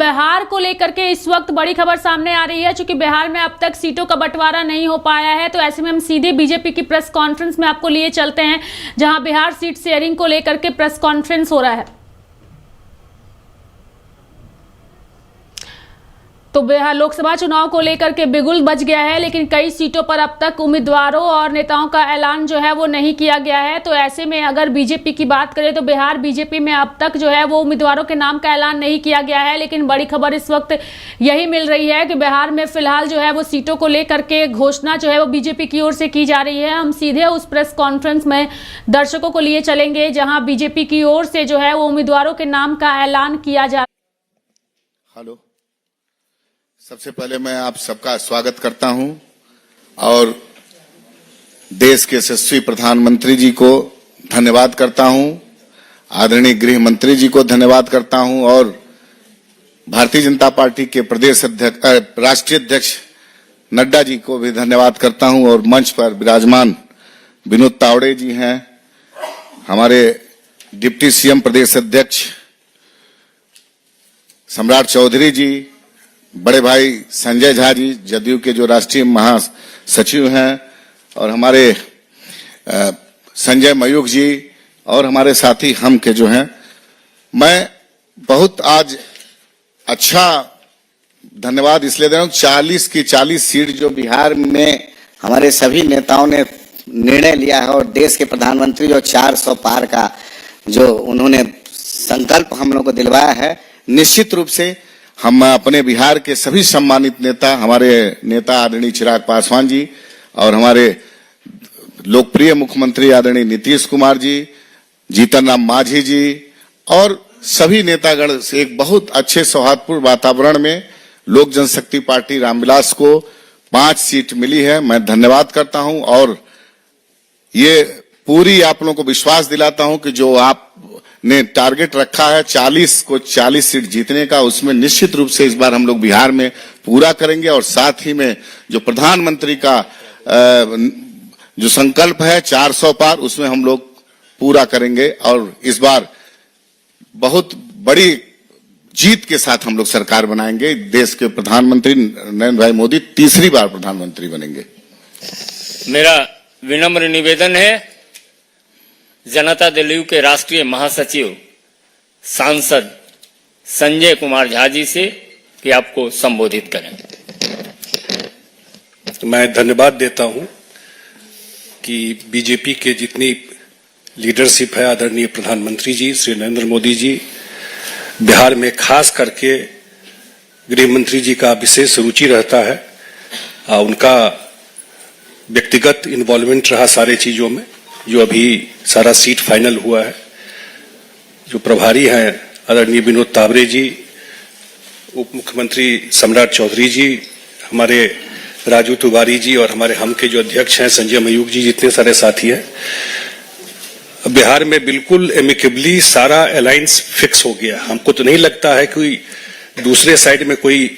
बिहार को लेकर के इस वक्त बड़ी खबर सामने आ रही है। चूंकि बिहार में अब तक सीटों का बंटवारा नहीं हो पाया है, तो ऐसे में हम सीधे बीजेपी की प्रेस कॉन्फ्रेंस में आपको लिए चलते हैं, जहां बिहार सीट शेयरिंग को लेकर के प्रेस कॉन्फ्रेंस हो रहा है। तो बिहार लोकसभा चुनाव को लेकर के बिगुल बज गया है, लेकिन कई सीटों पर अब तक उम्मीदवारों और नेताओं का ऐलान जो है वो नहीं किया गया है। तो ऐसे में अगर बीजेपी की बात करें तो बिहार बीजेपी में अब तक जो है वो उम्मीदवारों के नाम का ऐलान नहीं किया गया है। लेकिन बड़ी खबर इस वक्त यही मिल रही है कि बिहार में फिलहाल जो है वो सीटों को लेकर के घोषणा जो है वो बीजेपी की ओर से की जा रही है। हम सीधे उस प्रेस कॉन्फ्रेंस में दर्शकों को लिए चलेंगे जहां बीजेपी की ओर से जो है वो उम्मीदवारों के नाम का ऐलान किया जा रहा है। हेलो, सबसे पहले मैं आप सबका स्वागत करता हूं और देश के यशस्वी प्रधानमंत्री जी को धन्यवाद करता हूं, आदरणीय गृह मंत्री जी को धन्यवाद करता हूं और भारतीय जनता पार्टी के प्रदेश अध्यक्ष राष्ट्रीय अध्यक्ष नड्डा जी को भी धन्यवाद करता हूं। और मंच पर विराजमान विनोद तावड़े जी हैं, हमारे डिप्टी सीएम प्रदेश अध्यक्ष सम्राट चौधरी जी, बड़े भाई संजय झा जी जदयू के जो राष्ट्रीय महासचिव हैं, और हमारे संजय मयूख जी और हमारे साथी हम के जो हैं, मैं बहुत आज अच्छा धन्यवाद इसलिए दे रहा हूं। 40 की 40 सीट जो बिहार में हमारे सभी नेताओं ने निर्णय लिया है और देश के प्रधानमंत्री जो 400 पार का जो उन्होंने संकल्प हम लोग को दिलवाया है, निश्चित रूप से हम अपने बिहार के सभी सम्मानित नेता, हमारे नेता आदरणीय चिराग पासवान जी और हमारे लोकप्रिय मुख्यमंत्री आदरणीय नीतीश कुमार जी, जीतन राम मांझी जी और सभी नेतागण से एक बहुत अच्छे सौहार्दपूर्ण वातावरण में लोक जनशक्ति पार्टी रामविलास को 5 सीट मिली है। मैं धन्यवाद करता हूं और ये पूरी आप लोगों को विश्वास दिलाता हूं कि जो आप ने टारगेट रखा है 40 को 40 सीट जीतने का, उसमें निश्चित रूप से इस बार हम लोग बिहार में पूरा करेंगे। और साथ ही में जो प्रधानमंत्री का जो संकल्प है 400 पार, उसमें हम लोग पूरा करेंगे और इस बार बहुत बड़ी जीत के साथ हम लोग सरकार बनाएंगे। देश के प्रधानमंत्री नरेंद्र भाई मोदी तीसरी बार प्रधानमंत्री बनेंगे। मेरा विनम्र निवेदन है जनता दल यू के राष्ट्रीय महासचिव सांसद संजय कुमार झा जी से कि आपको संबोधित करें। मैं धन्यवाद देता हूं कि बीजेपी के जितनी लीडरशिप है, आदरणीय प्रधानमंत्री जी श्री नरेंद्र मोदी जी, बिहार में खास करके गृह मंत्री जी का विशेष रुचि रहता है। उनका व्यक्तिगत इन्वॉल्वमेंट रहा सारे चीजों में। जो अभी सारा सीट फाइनल हुआ है, जो प्रभारी हैं आदरणीय विनोद तावड़े जी, उप मुख्यमंत्री सम्राट चौधरी जी, हमारे राजू तिवारी जी और हमारे हम के जो अध्यक्ष हैं संजय मयूख जी, जितने सारे साथी हैं, बिहार में बिल्कुल एमिकेबली सारा अलायंस फिक्स हो गया। हमको तो नहीं लगता है कि दूसरे साइड में कोई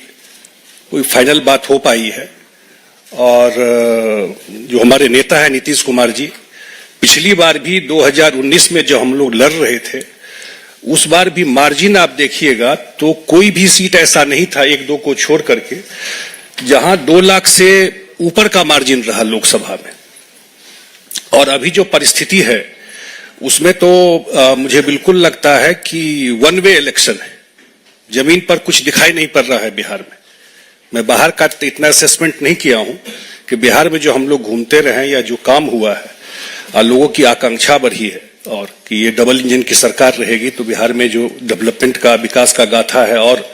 फाइनल बात हो पाई है। और जो हमारे नेता है नीतीश कुमार जी, पिछली बार भी 2019 में जो हम लोग लड़ रहे थे, उस बार भी मार्जिन आप देखिएगा तो कोई भी सीट ऐसा नहीं था, 1-2 को छोड़ करके, जहां 2 लाख से ऊपर का मार्जिन रहा लोकसभा में। और अभी जो परिस्थिति है उसमें तो मुझे बिल्कुल लगता है कि वन वे इलेक्शन है, जमीन पर कुछ दिखाई नहीं पड़ रहा है बिहार में। मैं बाहर का इतना असेसमेंट नहीं किया हूं कि बिहार में जो हम लोग घूमते रहे या जो काम हुआ है, लोगों की आकांक्षा बढ़ी है और कि ये डबल इंजन की सरकार रहेगी तो बिहार में जो डेवलपमेंट का, विकास का गाथा है और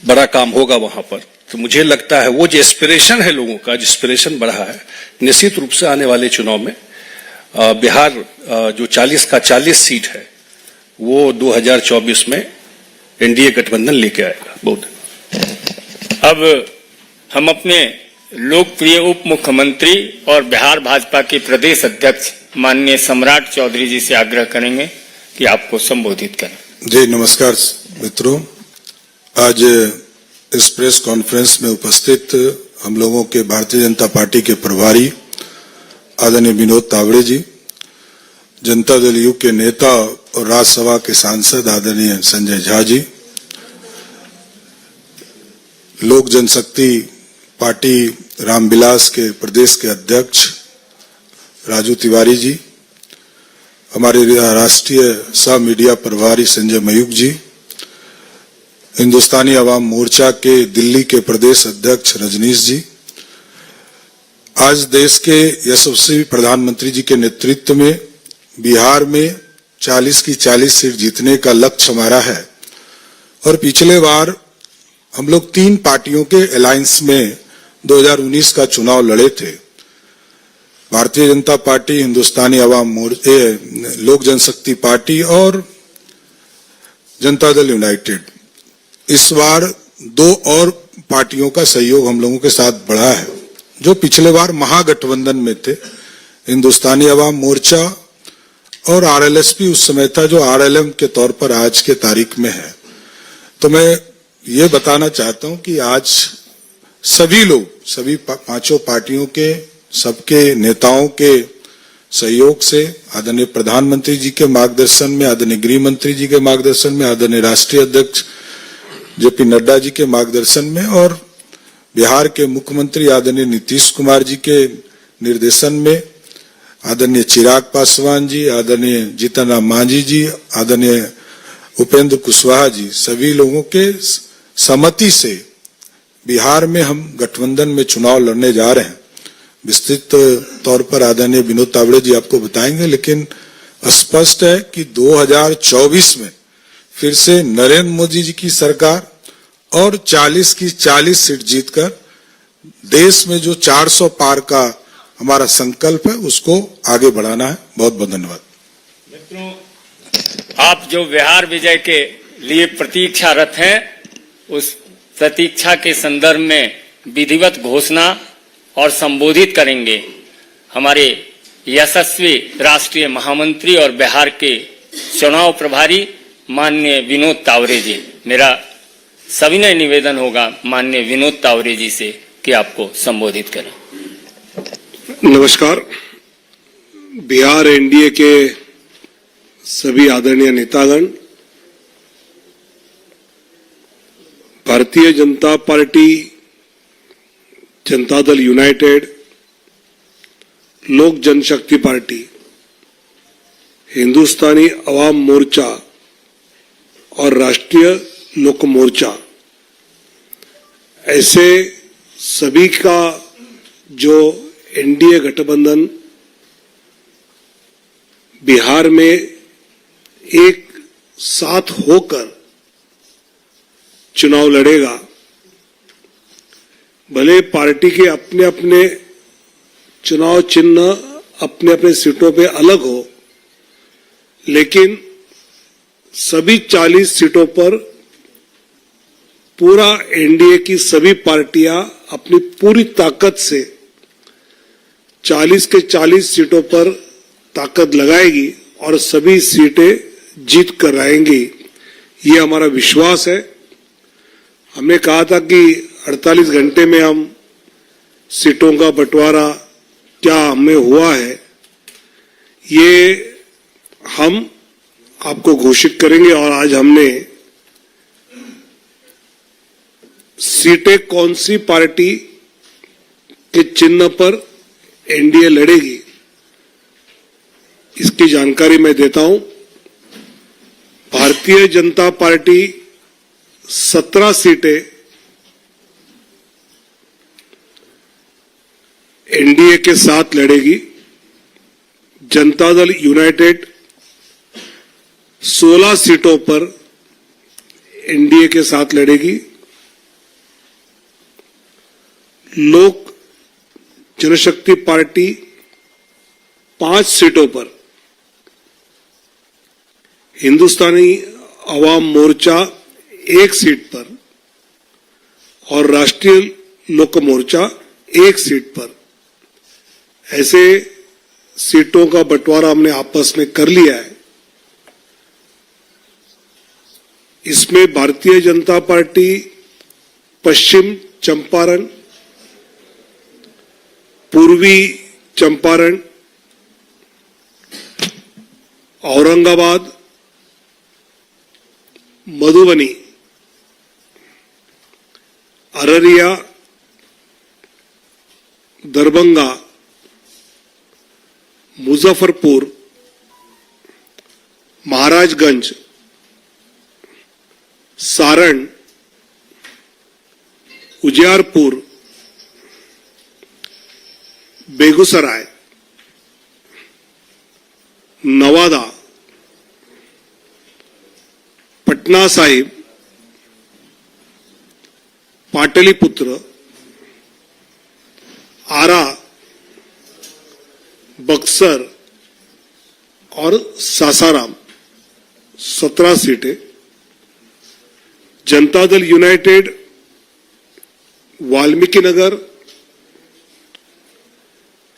बड़ा काम होगा वहां पर। तो मुझे लगता है वो जो एस्पिरेशन है लोगों का, जो एस्पिरेशन बढ़ा है, निश्चित रूप से आने वाले चुनाव में बिहार जो 40 का 40 सीट है वो 2024 में एनडीए गठबंधन लेके आएगा। बहुत अब हम अपने लोकप्रिय उप मुख्यमंत्री और बिहार भाजपा के प्रदेश अध्यक्ष माननीय सम्राट चौधरी जी से आग्रह करेंगे कि आपको संबोधित करें। जी नमस्कार मित्रों, आज इस प्रेस कॉन्फ्रेंस में उपस्थित हम लोगों के भारतीय जनता पार्टी के प्रभारी आदरणीय विनोद तावड़े जी, जनता दल यू के नेता और राज्यसभा के सांसद आदरणीय संजय झा जी, लोक जनशक्ति पार्टी रामविलास के प्रदेश के अध्यक्ष राजू तिवारी जी, हमारे राष्ट्रीय सह मीडिया प्रभारी संजय मयूख जी, हिंदुस्तानी अवाम मोर्चा के दिल्ली के प्रदेश अध्यक्ष रजनीश जी, आज देश के यशस्वी प्रधानमंत्री जी के नेतृत्व में बिहार में 40 की 40 सीट जीतने का लक्ष्य हमारा है। और पिछले बार हम लोग 3 पार्टियों के अलायंस में 2019 का चुनाव लड़े थे, भारतीय जनता पार्टी, हिंदुस्तानी अवाम मोर्चा, लोक जनशक्ति पार्टी और जनता दल यूनाइटेड। इस बार 2 और पार्टियों का सहयोग हम लोगों के साथ बढ़ा है, जो पिछले बार महागठबंधन में थे, हिंदुस्तानी अवाम मोर्चा और आरएलएसपी उस समय था, जो आरएलएम के तौर पर आज के तारीख में है। तो मैं ये बताना चाहता हूं कि आज सभी लोग, सभी 5 पार्टियों के, सबके नेताओं के सहयोग से, आदरणीय प्रधानमंत्री जी के मार्गदर्शन में, आदरणीय गृह मंत्री जी के मार्गदर्शन में, आदरणीय राष्ट्रीय अध्यक्ष जेपी नड्डा जी के मार्गदर्शन में और बिहार के मुख्यमंत्री आदरणीय नीतीश कुमार जी के निर्देशन में, आदरणीय चिराग पासवान जी, आदरणीय जीतन राम मांझी जी, आदरणीय उपेंद्र कुशवाहा जी, सभी लोगों के सहमति से बिहार में हम गठबंधन में चुनाव लड़ने जा रहे हैं। विस्तृत तौर पर आदरणीय विनोद तावड़े जी आपको बताएंगे, लेकिन स्पष्ट है कि 2024 में फिर से नरेंद्र मोदी जी की सरकार और 40 की 40 सीट जीतकर देश में जो 400 पार का हमारा संकल्प है उसको आगे बढ़ाना है। बहुत बहुत धन्यवाद। मित्रों, आप जो बिहार विजय के लिए प्रतीक्षारत हैं, उस प्रतीक्षा के संदर्भ में विधिवत घोषणा और संबोधित करेंगे हमारे यशस्वी राष्ट्रीय महामंत्री और बिहार के चुनाव प्रभारी माननीय विनोद तावड़े जी। मेरा सविनय निवेदन होगा माननीय विनोद तावड़े जी से कि आपको संबोधित करें। नमस्कार। बिहार एनडीए के सभी आदरणीय नेतागण, भारतीय जनता पार्टी, जनता दल यूनाइटेड, लोक जनशक्ति पार्टी, हिंदुस्तानी अवाम मोर्चा और राष्ट्रीय लोक मोर्चा, ऐसे सभी का जो एनडीए गठबंधन बिहार में एक साथ होकर चुनाव लड़ेगा। भले पार्टी के अपने अपने चुनाव चिन्ह अपने अपने सीटों पे अलग हो, लेकिन सभी 40 सीटों पर पूरा एनडीए की सभी पार्टियां अपनी पूरी ताकत से 40 के 40 सीटों पर ताकत लगाएगी और सभी सीटें जीत कर आएंगी। ये हमारा विश्वास है। हमने कहा था कि 48 घंटे में हम सीटों का बंटवारा क्या हमें हुआ है, ये हम आपको घोषित करेंगे। और आज हमने सीटें कौन सी पार्टी के चिन्ह पर एनडीए लड़ेगी, इसकी जानकारी मैं देता हूं। भारतीय जनता पार्टी 17 सीटें एनडीए के साथ लड़ेगी। जनता दल यूनाइटेड 16 सीटों पर एनडीए के साथ लड़ेगी। लोक जनशक्ति पार्टी 5 सीटों पर, हिंदुस्तानी अवाम मोर्चा 1 सीट पर और राष्ट्रीय लोक मोर्चा 1 सीट पर, ऐसे सीटों का बंटवारा हमने आपस में कर लिया है। इसमें भारतीय जनता पार्टी पश्चिम चंपारण, पूर्वी चंपारण, औरंगाबाद, मधुबनी अररिया, दरभंगा, मुजफ्फरपुर, महाराजगंज, सारण, उजियारपुर, बेगूसराय, नवादा, पटना साहिब, पाटलिपुत्र, आरा, बक्सर और सासाराम 17 सीटें, जनता दल यूनाइटेड, वाल्मीकि नगर,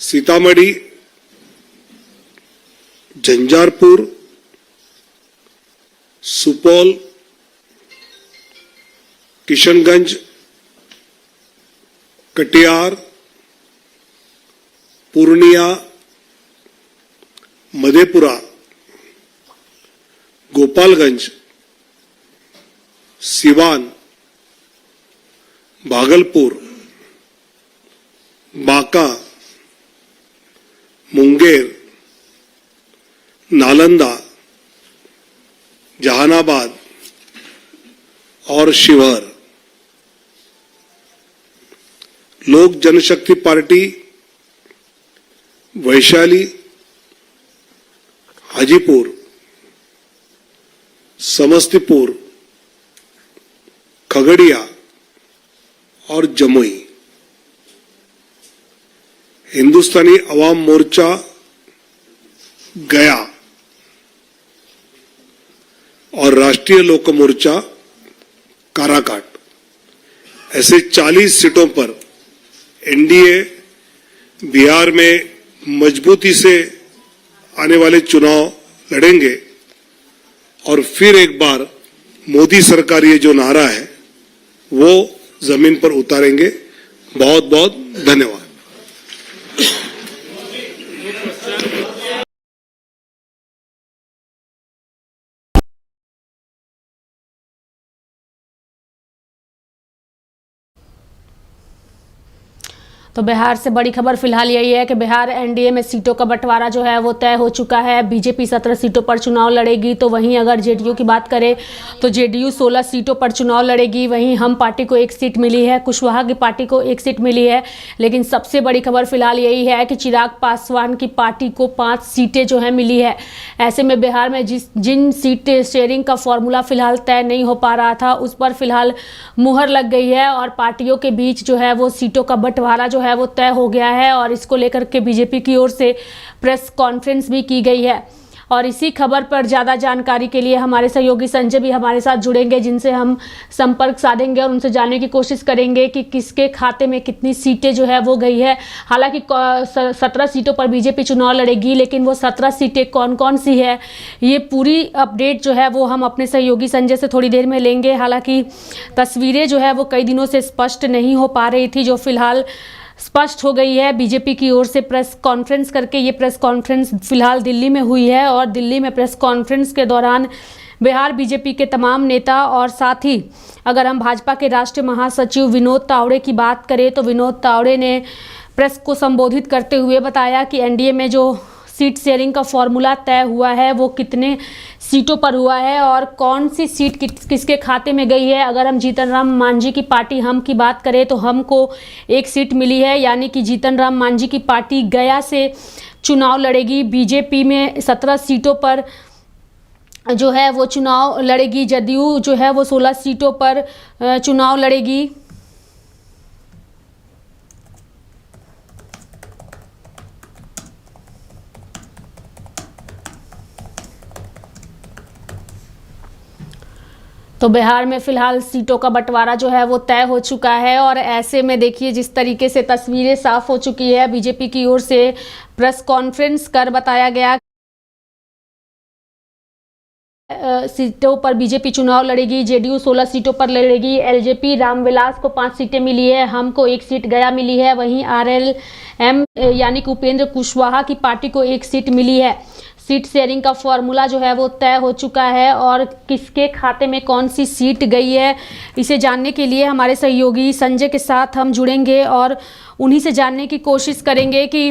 सीतामढ़ी, झंझारपुर, सुपौल, किशनगंज, कटिहार, पूर्णिया, मधेपुरा, गोपालगंज, सिवान, भागलपुर, बांका, मुंगेर, नालंदा, जहानाबाद और शिवहर। लोक जनशक्ति पार्टी वैशाली, हाजीपुर, समस्तीपुर, खगड़िया और जमुई। हिंदुस्तानी अवाम मोर्चा गया और राष्ट्रीय लोक मोर्चा काराकाट, ऐसे 40 सीटों पर एनडीए बिहार में मजबूती से आने वाले चुनाव लड़ेंगे और फिर एक बार मोदी सरकार ये जो नारा है वो जमीन पर उतारेंगे। बहुत बहुत धन्यवाद। तो बिहार से बड़ी खबर फिलहाल यही है कि बिहार एनडीए में सीटों का बंटवारा जो है वो तय हो चुका है। बीजेपी 17 सीटों पर चुनाव लड़ेगी, तो वहीं अगर जेडीयू की बात करें तो जेडीयू 16 सीटों पर चुनाव लड़ेगी। वहीं हम पार्टी को 1 सीट मिली है, कुशवाहा की पार्टी को 1 सीट मिली है। लेकिन सबसे बड़ी खबर फिलहाल यही है कि चिराग पासवान की पार्टी को 5 सीटें जो है मिली है। ऐसे में बिहार में जिन सीट शेयरिंग का फॉर्मूला फिलहाल तय नहीं हो पा रहा था, उस पर फिलहाल मुहर लग गई है और पार्टियों के बीच जो है वो सीटों का बंटवारा जो है वो तय हो गया है। और इसको लेकर के बीजेपी की ओर से प्रेस कॉन्फ्रेंस भी की गई है। और इसी खबर पर ज़्यादा जानकारी के लिए हमारे सहयोगी संजय भी हमारे साथ जुड़ेंगे, जिनसे हम संपर्क साधेंगे और उनसे जानने की कोशिश करेंगे कि किसके खाते में कितनी सीटें जो है वो गई है। हालांकि 17 सीटों पर बीजेपी चुनाव लड़ेगी, लेकिन वो 17 सीटें कौन कौन सी है, ये पूरी अपडेट जो है वो हम अपने सहयोगी संजय से थोड़ी देर में लेंगे। हालांकि तस्वीरें जो है वो कई दिनों से स्पष्ट नहीं हो पा रही थी, जो फिलहाल स्पष्ट हो गई है। बीजेपी की ओर से प्रेस कॉन्फ्रेंस करके ये प्रेस कॉन्फ्रेंस फिलहाल दिल्ली में हुई है और दिल्ली में प्रेस कॉन्फ्रेंस के दौरान बिहार बीजेपी के तमाम नेता और साथ ही अगर हम भाजपा के राष्ट्रीय महासचिव विनोद तावड़े की बात करें तो विनोद तावड़े ने प्रेस को संबोधित करते हुए बताया कि एनडीए में जो सीट शेयरिंग का फॉर्मूला तय हुआ है वो कितने सीटों पर हुआ है और कौन सी सीट किसके खाते में गई है। अगर हम जीतन राम मांझी की पार्टी हम की बात करें तो हमको 1 सीट मिली है, यानी कि जीतन राम मांझी की पार्टी गया से चुनाव लड़ेगी। बीजेपी में 17 सीटों पर जो है वो चुनाव लड़ेगी। जदयू जो है वो 16 सीटों पर चुनाव लड़ेगी। तो बिहार में फिलहाल सीटों का बंटवारा जो है वो तय हो चुका है और ऐसे में देखिए जिस तरीके से तस्वीरें साफ हो चुकी है। बीजेपी की ओर से प्रेस कॉन्फ्रेंस कर बताया गया सीटों पर बीजेपी चुनाव लड़ेगी। जेडीयू 16 सीटों पर लड़ेगी। एलजेपी रामविलास को 5 सीटें मिली है, हमको 1 सीट गया मिली है। वहीं आरएलएम यानी कि उपेंद्र कुशवाहा की पार्टी को 1 सीट मिली है। सीट शेयरिंग का फॉर्मूला जो है वो तय हो चुका है और किसके खाते में कौन सी सीट गई है, इसे जानने के लिए हमारे सहयोगी संजय के साथ हम जुड़ेंगे और उन्हीं से जानने की कोशिश करेंगे कि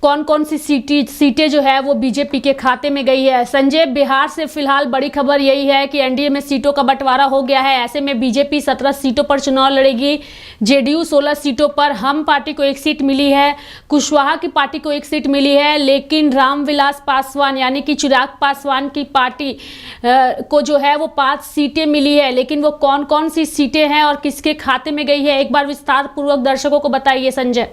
कौन कौन सी सीटें जो है वो बीजेपी के खाते में गई है। संजय, बिहार से फिलहाल बड़ी खबर यही है कि एनडीए में सीटों का बंटवारा हो गया है। ऐसे में बीजेपी 17 सीटों पर चुनाव लड़ेगी, जेडीयू 16 सीटों पर, हम पार्टी को 1 सीट मिली है, कुशवाहा की पार्टी को 1 सीट मिली है, लेकिन रामविलास पासवान यानी कि चिराग पासवान की पार्टी को जो है वो 5 सीटें मिली है। लेकिन वो कौन कौन सी सीटें हैं और किसके खाते में गई है, एक बार विस्तार पूर्वक दर्शकों को बताइए संजय।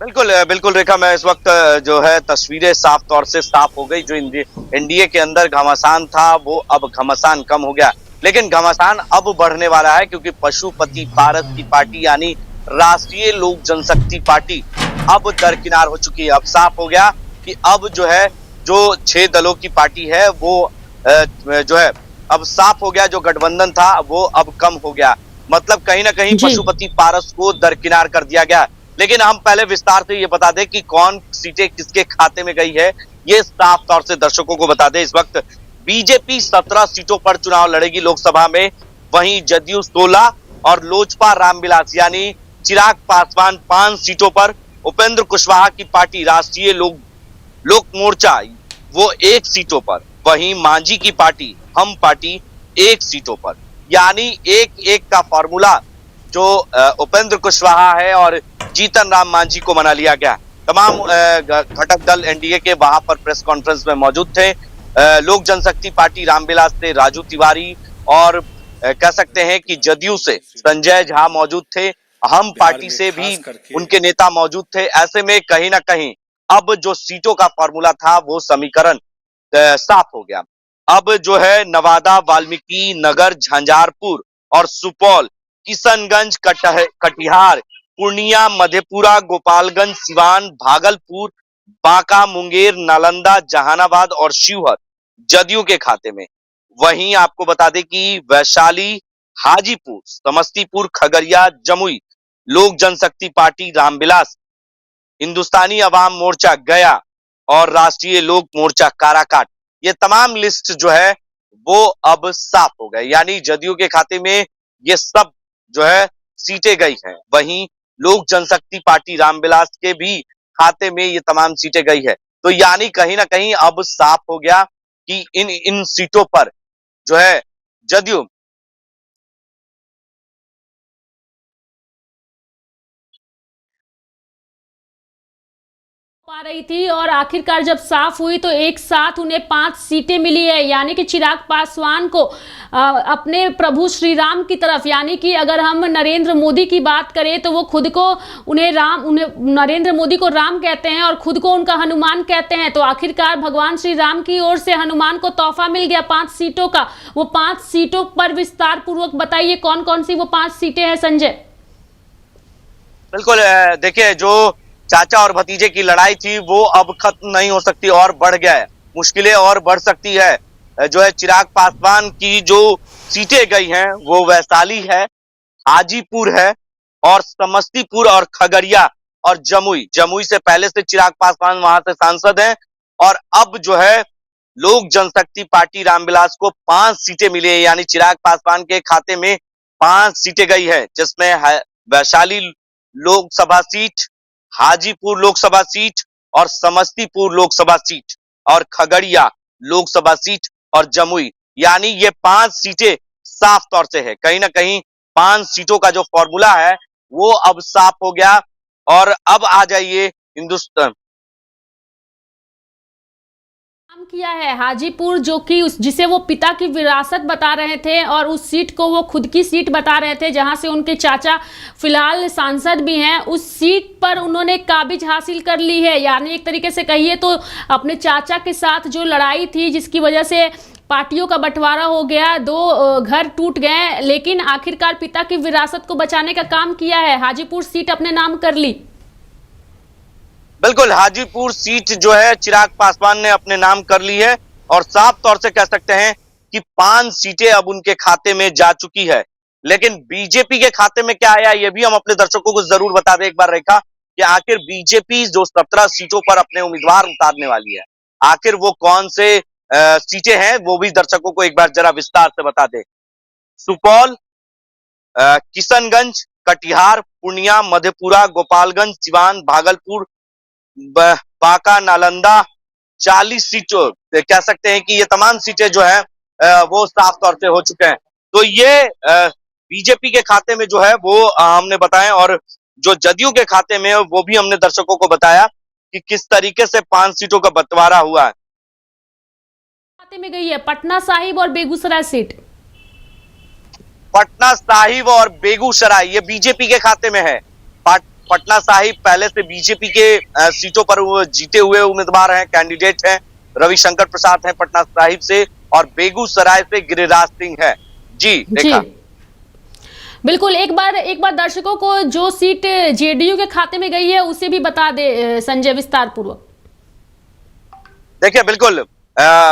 बिल्कुल बिल्कुल रेखा, मैं इस वक्त जो है तस्वीरें साफ तौर से साफ हो गई। जो एनडीए के अंदर घमासान था वो अब घमासान कम हो गया, लेकिन घमासान अब बढ़ने वाला है क्योंकि पशुपति पारस की पार्टी यानी राष्ट्रीय लोक जनशक्ति पार्टी अब दरकिनार हो चुकी है। अब साफ हो गया कि अब जो है जो 6 दलों की पार्टी है वो जो है अब साफ हो गया, जो गठबंधन था वो अब कम हो गया। मतलब कहीं ना कहीं पशुपति पारस को दरकिनार कर दिया गया। लेकिन हम पहले विस्तार से ये बता दें कि कौन सीटें किसके खाते में गई है, ये साफ तौर से दर्शकों को बता दें। इस वक्त बीजेपी 17 सीटों पर चुनाव लड़ेगी लोकसभा में, वहीं जदयू 16 और लोजपा रामविलास यानी चिराग पासवान 5 सीटों पर, उपेंद्र कुशवाहा की पार्टी राष्ट्रीय लोक मोर्चा वो 1 सीटों पर, वहीं मांझी की पार्टी हम पार्टी 1 सीटों पर। यानी 1-1 का फॉर्मूला जो उपेंद्र कुशवाहा है और जीतन राम मांझी को मना लिया गया। तमाम घटक दल एनडीए के वहां पर प्रेस कॉन्फ्रेंस में मौजूद थे। लोक जनशक्ति पार्टी रामविलास से राजू तिवारी और कह सकते हैं कि जदयू से संजय झा मौजूद थे, हम पार्टी से भी उनके नेता मौजूद थे। ऐसे में कहीं ना कहीं अब जो सीटों का फॉर्मूला था वो समीकरण साफ हो गया। अब जो है नवादा, वाल्मीकि नगर, झंझारपुर और सुपौल, किशनगंज, कटिहार, पूर्णिया, मधेपुरा, गोपालगंज, सिवान, भागलपुर, बांका, मुंगेर, नालंदा, जहानाबाद और शिवहर जदयू के खाते में। वहीं आपको बता दें कि वैशाली, हाजीपुर, समस्तीपुर, खगड़िया, जमुई लोक जनशक्ति पार्टी रामविलास, हिंदुस्तानी अवाम मोर्चा गया और राष्ट्रीय लोक मोर्चा काराकाट, ये तमाम लिस्ट जो है वो अब साफ हो गए। यानी जदयू के खाते में ये सब जो है सीटें गई हैं। वहीं लोक जनशक्ति पार्टी रामविलास के भी खाते में ये तमाम सीटें गई है। तो यानी कहीं ना कहीं अब साफ हो गया कि इन सीटों पर जो है जदयू पा रही थी और आखिरकार जब साफ हुई तो एक साथ उन्हें 5 सीटें मिली है। यानी कि चिराग पासवान को अपने प्रभु श्री राम की तरफ, यानी कि अगर हम नरेंद्र मोदी की बात करें तो वो खुद को उन्हें नरेंद्र मोदी को राम कहते हैं और खुद को उनका हनुमान कहते हैं। तो आखिरकार भगवान श्री राम की ओर से हनुमान को तोहफा मिल गया 5 सीटों का। वो 5 सीटों पर विस्तार पूर्वक बताइए कौन कौन सी वो 5 सीटें हैं संजय। बिल्कुल, देखिए जो चाचा और भतीजे की लड़ाई थी वो अब खत्म नहीं हो सकती और बढ़ गया है, मुश्किलें और बढ़ सकती है। जो है चिराग पासवान की जो सीटें गई हैं वो वैशाली है, हाजीपुर है और समस्तीपुर और खगड़िया और जमुई से पहले से चिराग पासवान वहां से सांसद हैं। और अब जो है लोक जनशक्ति पार्टी रामविलास को 5 सीटें मिली है, यानी चिराग पासवान के खाते में 5 सीटें गई है, जिसमें वैशाली लोकसभा सीट, हाजीपुर लोकसभा सीट और समस्तीपुर लोकसभा सीट और खगड़िया लोकसभा सीट और जमुई। यानी ये 5 सीटें साफ तौर से है। कहीं ना कहीं 5 सीटों का जो फॉर्मूला है वो अब साफ हो गया। और अब आ जाइए हिंदुस्तान किया है हाजीपुर, जो कि जिसे वो पिता की विरासत बता रहे थे और उस सीट को वो खुद की सीट बता रहे थे जहां से उनके चाचा फिलहाल सांसद भी हैं। उस सीट पर उन्होंने काबिज हासिल कर ली है। यानी एक तरीके से कहिए तो अपने चाचा के साथ जो लड़ाई थी जिसकी वजह से पार्टियों का बंटवारा हो गया, 2 घर टूट गए, लेकिन आखिरकार पिता की विरासत को बचाने का काम किया है, हाजीपुर सीट अपने नाम कर ली। बिल्कुल, हाजीपुर सीट जो है चिराग पासवान ने अपने नाम कर ली है और साफ तौर से कह सकते हैं कि 5 सीटें अब उनके खाते में जा चुकी है। लेकिन बीजेपी के खाते में क्या आया ये भी हम अपने दर्शकों को जरूर बता दें एक बार रेखा, कि आखिर बीजेपी जो 17 सीटों पर अपने उम्मीदवार उतारने वाली है आखिर वो कौन से सीटें हैं वो भी दर्शकों को एक बार जरा विस्तार से बता दे। सुपौल, किशनगंज, कटिहार, पूर्णिया, मधेपुरा, गोपालगंज, सिवान, भागलपुर, बांका, नालंदा, 40 सीटों कह सकते हैं कि ये तमाम सीटें जो है वो साफ तौर से हो चुके हैं। तो ये बीजेपी के खाते में जो है वो हमने बताया, और जो जदयू के खाते में वो भी हमने दर्शकों को बताया कि किस तरीके से 5 सीटों का बंटवारा हुआ है। खाते में गई है पटना साहिब और बेगूसराय सीट। पटना साहिब और बेगूसराय ये बीजेपी के खाते में है। पटना साहिब पहले से बीजेपी के सीटों पर वो जीते हुए उम्मीदवार हैं, कैंडिडेट हैं। रविशंकर प्रसाद हैं पटना साहिब से, और बेगूसराय से गिरिराज सिंह है। जी देखा। बिल्कुल, एक बार दर्शकों को जो सीट जेडीयू के खाते में गई है उसे भी बता दे संजय विस्तार पूर्वक। देखिए बिल्कुल,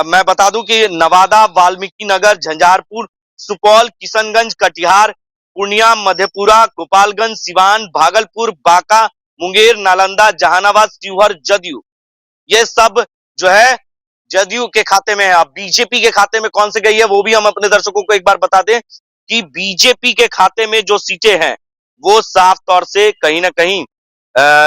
मैं बता दूं कि नवादा, वाल्मीकि नगर, झंझारपुर, सुपौल, किशनगंज, कटिहार, पूर्णिया, मधेपुरा, गोपालगंज, सिवान, भागलपुर, बांका, मुंगेर, नालंदा, जहानाबाद, शिवहर जदयू, ये सब जो है जदयू के खाते में है। अब बीजेपी के खाते में कौन से गई है वो भी हम अपने दर्शकों को एक बार बता दें कि बीजेपी के खाते में जो सीटें हैं वो साफ तौर से कहीं ना कहीं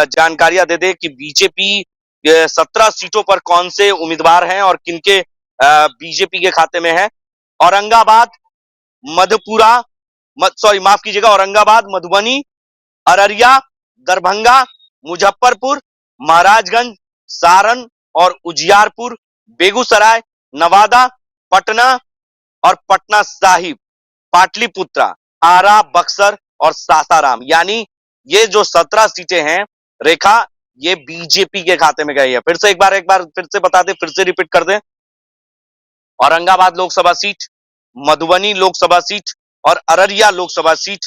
जानकारियां दे दे कि बीजेपी 17 सीटों पर कौन से उम्मीदवार हैं और किनके बीजेपी के खाते में है। औरंगाबाद, मधेपुरा, माफ कीजिएगा, औरंगाबाद, मधुबनी, अररिया, दरभंगा, मुजफ्फरपुर, महाराजगंज, सारण और उजियारपुर, बेगूसराय, नवादा, पटना और पटना साहिब, पाटलिपुत्रा, आरा, बक्सर और सासाराम, यानी ये जो 17 सीटें हैं रेखा, ये बीजेपी के खाते में गई है। फिर से एक बार फिर से बता दे, फिर से रिपीट कर दे। औरंगाबाद लोकसभा सीट, मधुबनी लोकसभा सीट और अररिया लोकसभा सीट,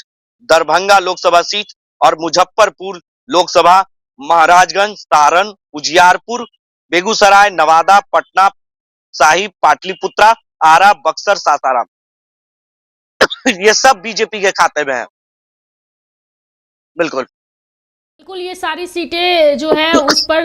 दरभंगा लोकसभा सीट और मुजफ्फरपुर लोकसभा, महाराजगंज, सारण, उजियारपुर, बेगूसराय, नवादा, पटना साहिब, पाटलिपुत्रा, आरा, बक्सर, सासाराम, ये सब बीजेपी के खाते में है। बिल्कुल ये सारी सीटें जो है उस पर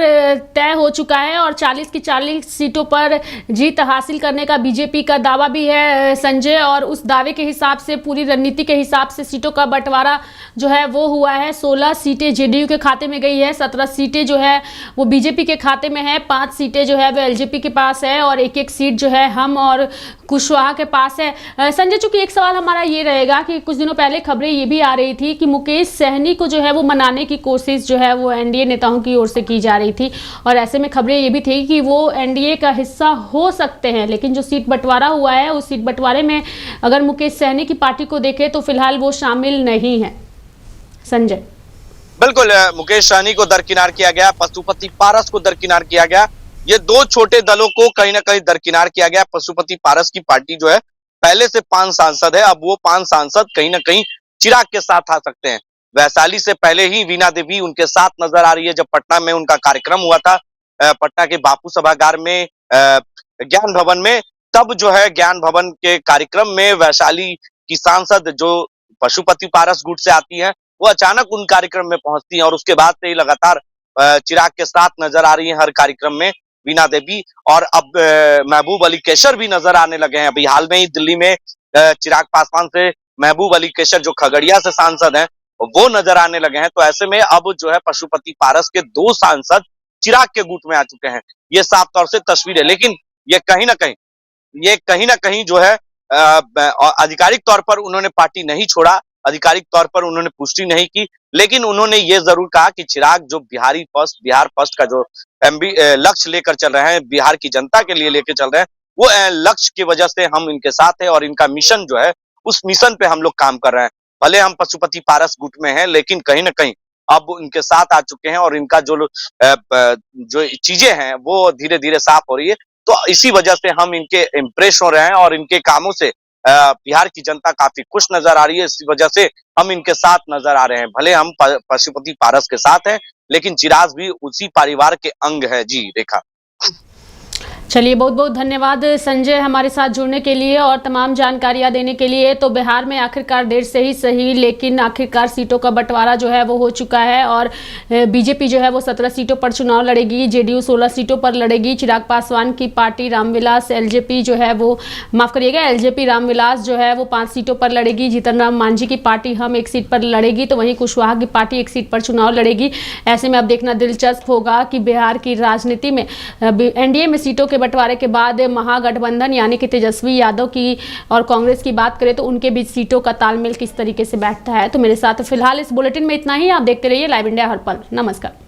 तय हो चुका है और 40 की 40 सीटों पर जीत हासिल करने का बीजेपी का दावा भी है संजय, और उस दावे के हिसाब से, पूरी रणनीति के हिसाब से सीटों का बंटवारा जो है वो हुआ है। 16 सीटें जेडीयू के खाते में गई है, 17 सीटें जो है वो बीजेपी के खाते में है, 5 सीटें जो है वो एलजेपी के पास है और एक सीट जो है हम और कुशवाहा के पास है। संजय, चूंकि एक सवाल हमारा ये रहेगा कि कुछ दिनों पहले खबरें ये भी आ रही थी कि मुकेश सहनी को जो है वो मनाने की कोशिश जो है वो एनडीए नेताओं की ओर से की जा रही थी, और ऐसे में खबरें ये भी थी कि वो एनडीए का हिस्सा हो सकते हैं, लेकिन जो सीट बंटवारा हुआ है उस सीट बंटवारे में अगर मुकेश सहनी की पार्टी को देखें तो फिलहाल वो शामिल नहीं है। संजय, बिल्कुल, मुकेश सहनी को दरकिनार किया गया, पशुपति पारस को दरकिनार किया गया, ये दो छोटे दलों को कहीं ना कहीं दरकिनार किया गया। पशुपति पारस की पार्टी जो है पहले से 5 सांसद है, अब वो 5 सांसद कहीं ना कहीं चिराग के साथ आ सकते हैं। वैशाली से पहले ही वीणा देवी उनके साथ नजर आ रही है। जब पटना में उनका कार्यक्रम हुआ था, पटना के बापू सभागार में, ज्ञान भवन में, तब जो है ज्ञान भवन के कार्यक्रम में वैशाली की सांसद जो पशुपति पारस गुट से आती है वो अचानक उन कार्यक्रम में पहुंचती है और उसके बाद से ही लगातार चिराग के साथ नजर आ रही है हर कार्यक्रम में वीणा देवी। और अब महबूब अली कैसर भी नजर आने लगे हैं। अभी हाल में ही दिल्ली में चिराग पासवान से महबूब अली कैसर जो खगड़िया से सांसद हैं वो नजर आने लगे हैं। तो ऐसे में अब जो है पशुपति पारस के 2 सांसद चिराग के गुट में आ चुके हैं। ये साफ तौर से तस्वीर है, लेकिन ये कहीं ना कहीं जो है आधिकारिक तौर पर उन्होंने पार्टी नहीं छोड़ा, आधिकारिक तौर पर उन्होंने पुष्टि नहीं की, लेकिन उन्होंने ये जरूर कहा कि चिराग जो बिहार फर्स्ट का जो लक्ष्य लेकर चल रहे हैं, बिहार की जनता के लिए लेकर चल रहे हैं, वो लक्ष्य की वजह से हम इनके साथ हैं और इनका मिशन जो है उस मिशन पे हम लोग काम कर रहे हैं। भले हम पशुपति पारस गुट में हैं, लेकिन कहीं ना कहीं अब इनके साथ आ चुके हैं और इनका जो चीजें हैं वो धीरे धीरे साफ हो रही है। तो इसी वजह से हम इनके इम्प्रेस हो रहे हैं और इनके कामों से बिहार की जनता काफी खुश नजर आ रही है। इसी वजह से हम इनके साथ नजर आ रहे हैं। भले हम पशुपति पारस के साथ हैं, लेकिन चिराग भी उसी परिवार के अंग है। जी रेखा। चलिए, बहुत बहुत धन्यवाद संजय हमारे साथ जुड़ने के लिए और तमाम जानकारियां देने के लिए। तो बिहार में आखिरकार देर से ही सही लेकिन आखिरकार सीटों का बंटवारा जो है वो हो चुका है और बीजेपी जो है वो 17 सीटों पर चुनाव लड़ेगी, जेडीयू 16 सीटों पर लड़ेगी। चिराग पासवान की पार्टी रामविलास एलजेपी जो है वो एलजेपी रामविलास जो है वो 5 सीटों पर लड़ेगी। जीतन राम मांझी की पार्टी हम 1 सीट पर लड़ेगी, तो वहीं कुशवाहा की पार्टी 1 सीट पर चुनाव लड़ेगी। ऐसे में अब देखना दिलचस्प होगा कि बिहार की राजनीति में एनडीए में सीटों के बंटवारे के बाद महागठबंधन यानी कि तेजस्वी यादव की और कांग्रेस की बात करें तो उनके बीच सीटों का तालमेल किस तरीके से बैठता है। तो मेरे साथ फिलहाल इस बुलेटिन में इतना ही। आप देखते रहिए लाइव इंडिया हर पल। नमस्कार।